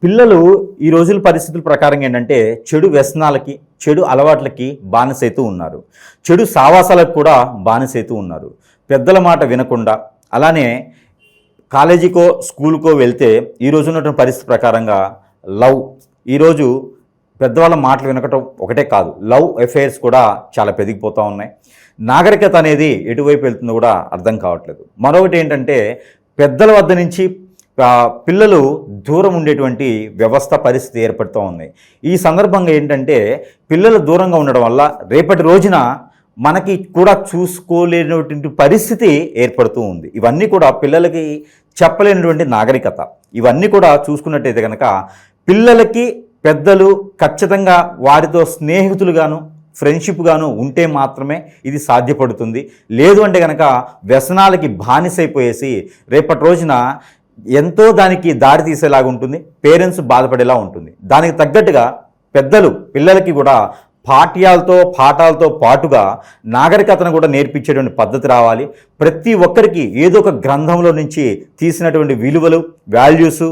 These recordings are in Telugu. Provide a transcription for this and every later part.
పిల్లలు ఈ రోజుల పరిస్థితుల ప్రకారం ఏంటంటే చెడు వ్యసనాలకి, చెడు అలవాట్లకి బానిసైతూ ఉన్నారు. చెడు సావాసాలకు కూడా బానిసైతూ ఉన్నారు. పెద్దల మాట వినకుండా అలానే కాలేజీకో, స్కూల్‌కో వెళ్తే ఈ రోజు ఉన్నటువంటి పరిస్థితి ప్రకారంగా లవ్ ఈరోజు పెద్దవాళ్ళ మాటలు వినకటం ఒకటే కాదు, లవ్ అఫైర్స్ కూడా చాలా పెరిగిపోతూ ఉన్నాయి. నాగరికత అనేది ఎటువైపు వెళ్తుందో కూడా అర్థం కావట్లేదు. మరొకటి ఏంటంటే పెద్దల వద్ద నుంచి పిల్లలు దూరం ఉండేటువంటి వ్యవస్థ పరిస్థితి ఏర్పడుతూ ఉంది. ఈ సందర్భంగా ఏంటంటే పిల్లలు దూరంగా ఉండడం వల్ల రేపటి రోజున మనకి కూడా చూసుకోలేనటువంటి పరిస్థితి ఏర్పడుతూ ఉంది. ఇవన్నీ కూడా పిల్లలకి చెప్పలేనటువంటి నాగరికత. ఇవన్నీ కూడా చూసుకున్నట్టయితే కనుక పిల్లలకి పెద్దలు ఖచ్చితంగా వారితో స్నేహితులుగాను, ఫ్రెండ్షిప్గాను ఉంటే మాత్రమే ఇది సాధ్యపడుతుంది. లేదు అంటే కనుక వ్యసనాలకి బానిసైపోయేసి రేపటి రోజున ఎంతో దానికి దారి తీసేలాగా ఉంటుంది. పేరెంట్స్ బాధపడేలా ఉంటుంది. దానికి తగ్గట్టుగా పెద్దలు పిల్లలకి కూడా పాఠాలతో పాటుగా నాగరికతను కూడా నేర్పించేటువంటి పద్ధతి రావాలి. ప్రతి ఒక్కరికి ఏదో ఒక గ్రంథంలో నుంచి తీసినటువంటి విలువలు, వాల్యూసు,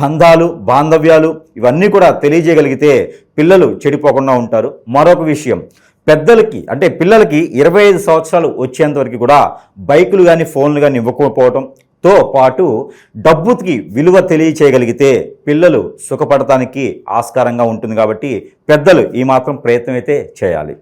బంధాలు, బాంధవ్యాలు ఇవన్నీ కూడా తెలియజేయగలిగితే పిల్లలు చెడిపోకుండా ఉంటారు. మరొక విషయం, పెద్దలకి అంటే పిల్లలకి 25 సంవత్సరాలు వచ్చేంతవరకు కూడా బైకులు కానీ ఫోన్లు కానీ ఇవ్వకపోవడంతో పాటు డబ్బుకి విలువ తెలియచేయగలిగితే పిల్లలు సుఖపడటానికి ఆస్కారంగా ఉంటుంది. కాబట్టి పెద్దలు ఈ మాత్రం ప్రయత్నం అయితే చేయాలి.